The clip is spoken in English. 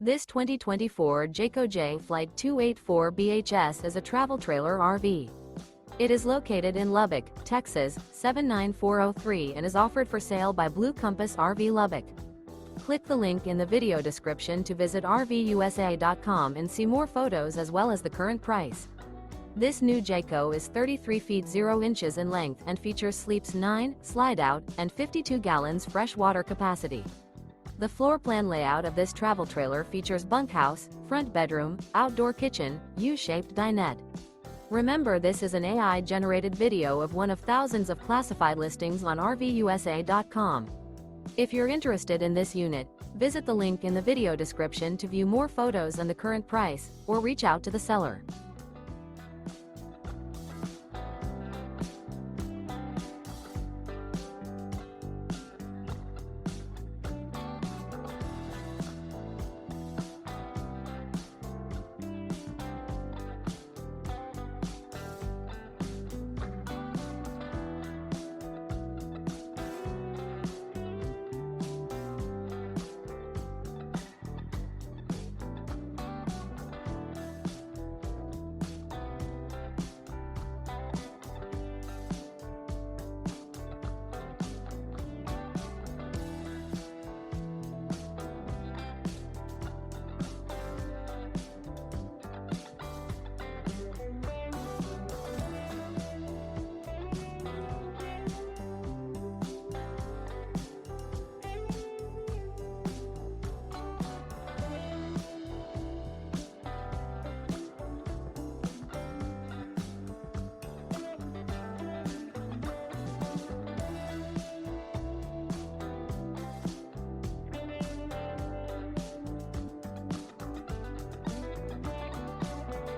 This 2024 Jayco Jay Flight 284 BHS is a travel trailer RV. It is located in Lubbock, Texas, 79403 and is offered for sale by Blue Compass RV Lubbock. Click the link in the video description to visit RVUSA.com and see more photos as well as the current price. This new Jayco is 33 feet 0 inches in length and features sleeps 9, slide-out, and 52 gallons fresh water capacity. The floor plan layout of this travel trailer features bunkhouse, front bedroom, outdoor kitchen, U-shaped dinette. Remember, this is an AI-generated video of one of thousands of classified listings on RVUSA.com. If you're interested in this unit, visit the link in the video description to view more photos and the current price, or reach out to the seller.